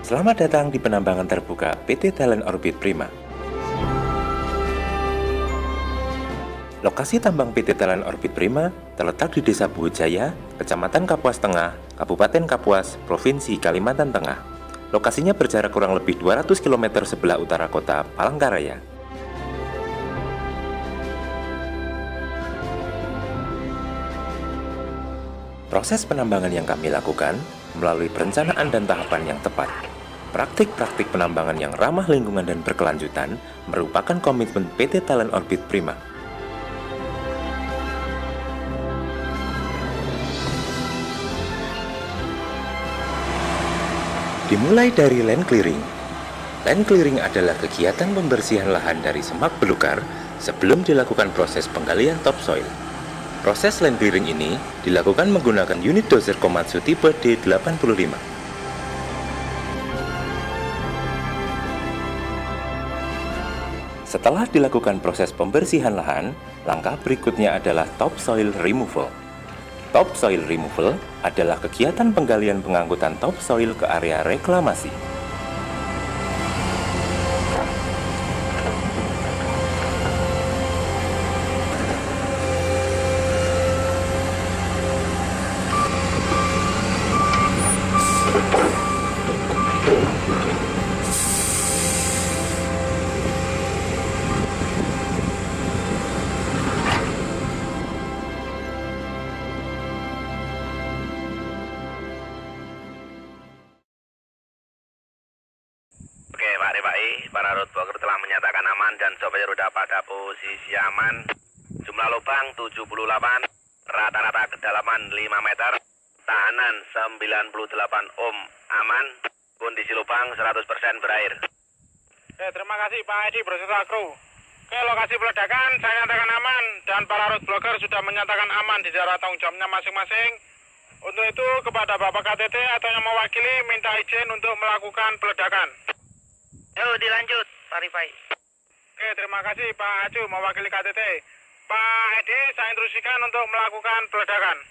Selamat datang di penambangan terbuka PT Talent Orbit Prima. Lokasi tambang PT Talent Orbit Prima terletak di Desa Buhujaya, Kecamatan Kapuas Tengah, Kabupaten Kapuas, Provinsi Kalimantan Tengah. Lokasinya berjarak kurang lebih 200 km sebelah utara kota Palangkaraya. Proses penambangan yang kami lakukan melalui perencanaan dan tahapan yang tepat. Praktik-praktik penambangan yang ramah lingkungan dan berkelanjutan merupakan komitmen PT Talent Orbit Prima. Dimulai dari land clearing. Land clearing adalah kegiatan pembersihan lahan dari semak belukar sebelum dilakukan proses penggalian topsoil. Proses land clearing ini dilakukan menggunakan unit dozer Komatsu tipe D85. Setelah dilakukan proses pembersihan lahan, langkah berikutnya adalah topsoil removal. Topsoil removal adalah kegiatan penggalian pengangkutan topsoil ke area reklamasi. Oke Pak DPI, para road blocker telah menyatakan aman dan sopir roda pada posisi aman. Jumlah lubang 78, rata-rata kedalaman 5 meter, tahanan 98 ohm, aman, kondisi lubang 100% berair. Terima kasih Pak Edi beserta kru. Oke, lokasi peledakan saya nyatakan aman dan para road blocker sudah menyatakan aman di daerah tanggung jawabnya masing-masing. Untuk itu kepada Bapak KTT atau yang mewakili minta izin untuk melakukan peledakan. Yuk dilanjut Pak Rifai. Oke, terima kasih Pak Aju mewakili KTT. Pak Edi saya instruksikan untuk melakukan peledakan.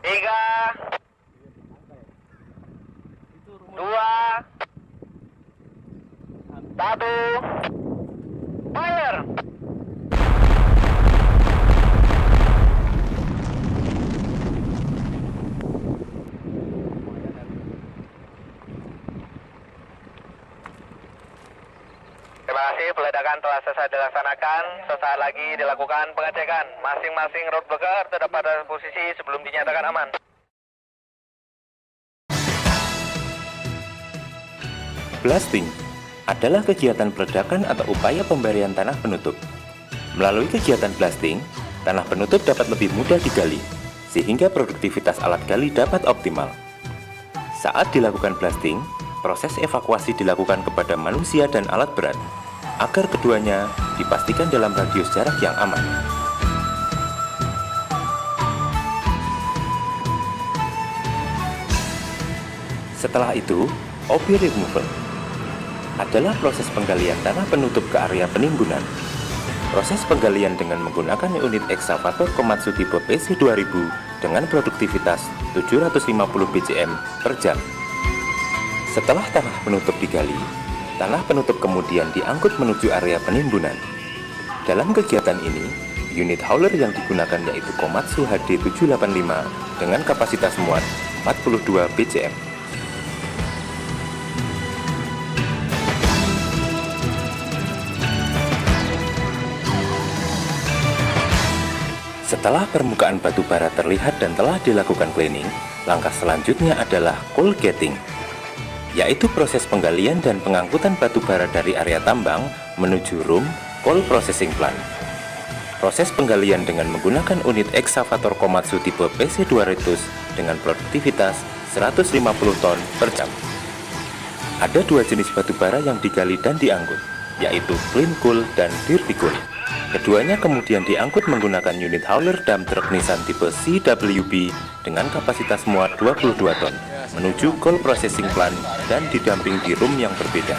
3 2 1 fire. Terima kasih, peledakan telah selesai dilaksanakan. Sesaat lagi dilakukan pengecekan. Masing-masing road blocker tetap pada posisi sebelum dinyatakan aman. Blasting adalah kegiatan peledakan atau upaya pemberian tanah penutup. Melalui kegiatan blasting, tanah penutup dapat lebih mudah digali, sehingga produktivitas alat gali dapat optimal. Saat dilakukan blasting, proses evakuasi dilakukan kepada manusia dan alat berat, agar keduanya dipastikan dalam radius jarak yang aman. Setelah itu, OB removal adalah proses penggalian tanah penutup ke area penimbunan. Proses penggalian dengan menggunakan unit ekskavator Komatsu tipe PC2000 dengan produktivitas 750 BCM per jam. Setelah tanah penutup digali, tanah penutup kemudian diangkut menuju area penimbunan. Dalam kegiatan ini, unit hauler yang digunakan yaitu Komatsu HD785 dengan kapasitas muat 42 BCM. Setelah permukaan batu bara terlihat dan telah dilakukan cleaning, langkah selanjutnya adalah coal getting, yaitu proses penggalian dan pengangkutan batu bara dari area tambang menuju room coal processing plant. Proses penggalian dengan menggunakan unit ekskavator Komatsu tipe PC200 dengan produktivitas 150 ton per jam. Ada dua jenis batu bara yang digali dan diangkut, yaitu clean coal dan dirty coal. Keduanya kemudian diangkut menggunakan unit hauler dump truck Nissan tipe CWB dengan kapasitas muat 22 ton menuju coal processing plant dan didamping di room yang berbeda.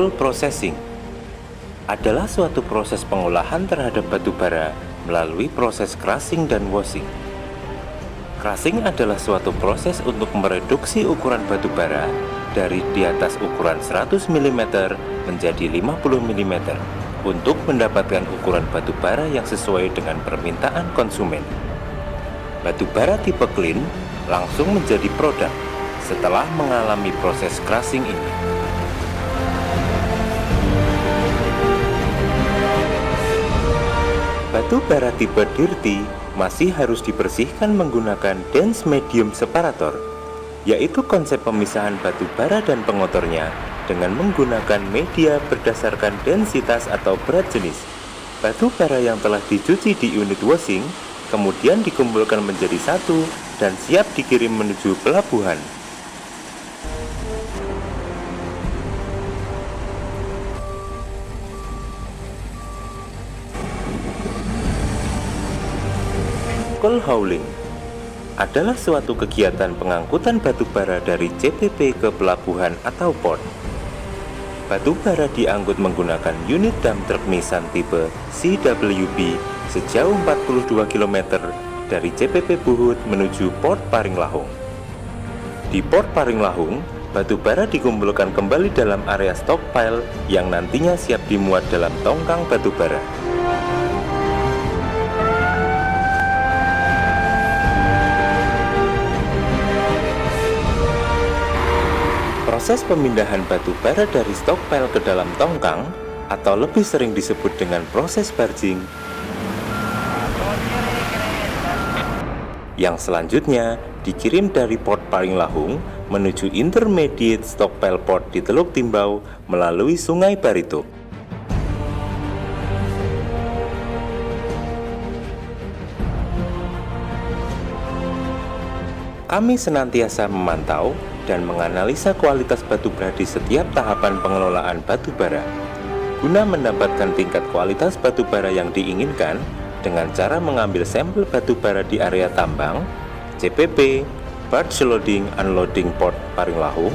Coal processing adalah suatu proses pengolahan terhadap batu bara melalui proses crushing dan washing. Crushing adalah suatu proses untuk mereduksi ukuran batu bara dari di atas ukuran 100 mm menjadi 50 mm untuk mendapatkan ukuran batu bara yang sesuai dengan permintaan konsumen. Batu bara tipe clean langsung menjadi produk setelah mengalami proses crushing ini. Batu bara tipe dirty masih harus dibersihkan menggunakan dense medium separator, yaitu konsep pemisahan batu bara dan pengotornya dengan menggunakan media berdasarkan densitas atau berat jenis. Batu bara yang telah dicuci di unit washing kemudian dikumpulkan menjadi satu dan siap dikirim menuju pelabuhan. Coal hauling adalah suatu kegiatan pengangkutan batu bara dari CPP ke pelabuhan atau port. Batu bara diangkut menggunakan unit dump truck Nissan tipe CWB sejauh 42 km dari CPP Buhut menuju Port Paringlahung. Di Port Paringlahung, batu bara dikumpulkan kembali dalam area stockpile yang nantinya siap dimuat dalam tongkang batu bara. Proses pemindahan batu bara dari stockpile ke dalam tongkang atau lebih sering disebut dengan proses barging yang selanjutnya dikirim dari Port Paringlahung menuju intermediate stockpile port di Teluk Timbau melalui Sungai Barito. Kami senantiasa memantau dan menganalisa kualitas batu bara di setiap tahapan pengelolaan batu bara guna mendapatkan tingkat kualitas batu bara yang diinginkan dengan cara mengambil sampel batu bara di area tambang, CPP, barge loading unloading Port Paringlahung,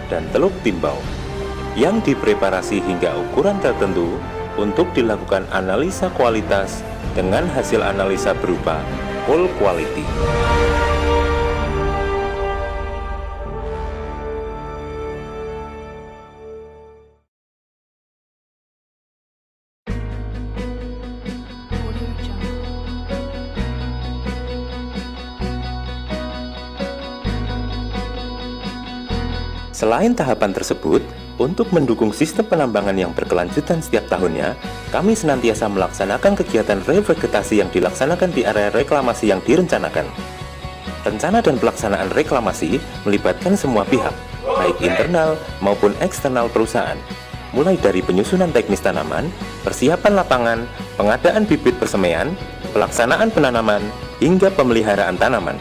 dan Teluk Timbau yang dipreparasi hingga ukuran tertentu untuk dilakukan analisa kualitas dengan hasil analisa berupa coal quality. Selain tahapan tersebut, untuk mendukung sistem penambangan yang berkelanjutan setiap tahunnya, kami senantiasa melaksanakan kegiatan revegetasi yang dilaksanakan di area reklamasi yang direncanakan. Rencana dan pelaksanaan reklamasi melibatkan semua pihak, baik internal maupun eksternal perusahaan, mulai dari penyusunan teknis tanaman, persiapan lapangan, pengadaan bibit persemaian, pelaksanaan penanaman, hingga pemeliharaan tanaman.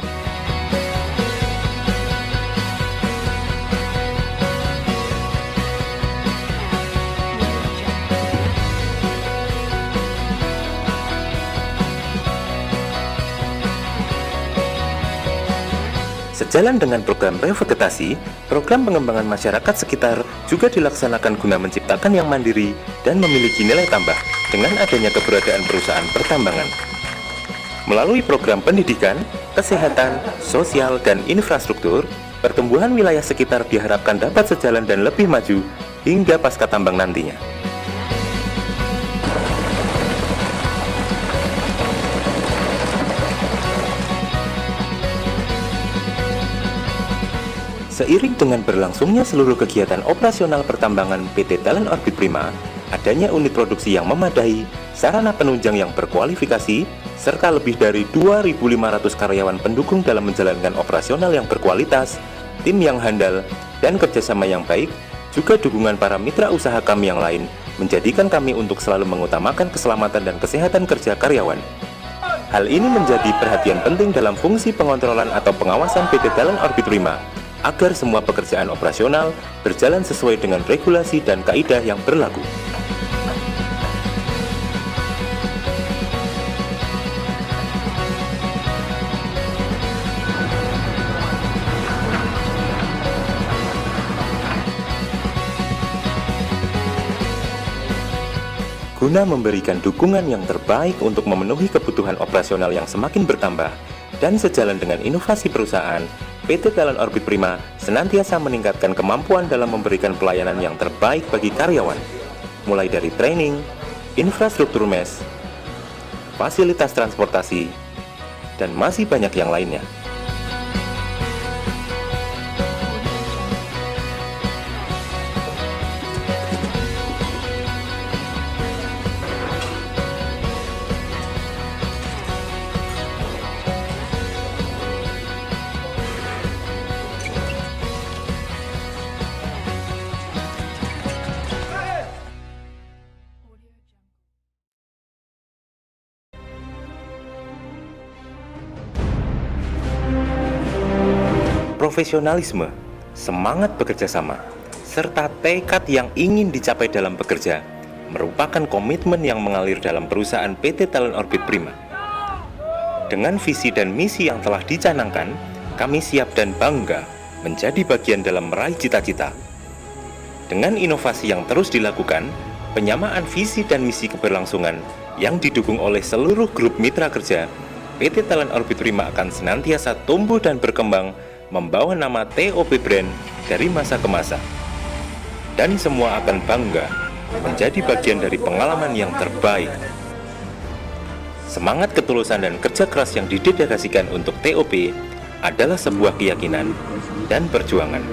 Sejalan dengan program revegetasi, program pengembangan masyarakat sekitar juga dilaksanakan guna menciptakan yang mandiri dan memiliki nilai tambah dengan adanya keberadaan perusahaan pertambangan. Melalui program pendidikan, kesehatan, sosial, dan infrastruktur, pertumbuhan wilayah sekitar diharapkan dapat sejalan dan lebih maju hingga pasca tambang nantinya. Seiring dengan berlangsungnya seluruh kegiatan operasional pertambangan PT Talent Orbit Prima, adanya unit produksi yang memadai, sarana penunjang yang berkualifikasi, serta lebih dari 2.500 karyawan pendukung dalam menjalankan operasional yang berkualitas, tim yang handal, dan kerjasama yang baik, juga dukungan para mitra usaha kami yang lain, menjadikan kami untuk selalu mengutamakan keselamatan dan kesehatan kerja karyawan. Hal ini menjadi perhatian penting dalam fungsi pengontrolan atau pengawasan PT Talent Orbit Prima, agar semua pekerjaan operasional berjalan sesuai dengan regulasi dan kaidah yang berlaku. Guna memberikan dukungan yang terbaik untuk memenuhi kebutuhan operasional yang semakin bertambah dan sejalan dengan inovasi perusahaan, PT Talent Orbit Prima senantiasa meningkatkan kemampuan dalam memberikan pelayanan yang terbaik bagi karyawan, mulai dari training, infrastruktur mes, fasilitas transportasi, dan masih banyak yang lainnya. Profesionalisme, semangat bekerja sama, serta tekad yang ingin dicapai dalam bekerja merupakan komitmen yang mengalir dalam perusahaan PT Talent Orbit Prima. Dengan visi dan misi yang telah dicanangkan, kami siap dan bangga menjadi bagian dalam meraih cita-cita. Dengan inovasi yang terus dilakukan, penyamaan visi dan misi keberlangsungan yang didukung oleh seluruh grup mitra kerja, PT Talent Orbit Prima akan senantiasa tumbuh dan berkembang membawa nama TOP Brand dari masa ke masa. Dan semua akan bangga menjadi bagian dari pengalaman yang terbaik. Semangat ketulusan dan kerja keras yang didedikasikan untuk TOP adalah sebuah keyakinan dan perjuangan.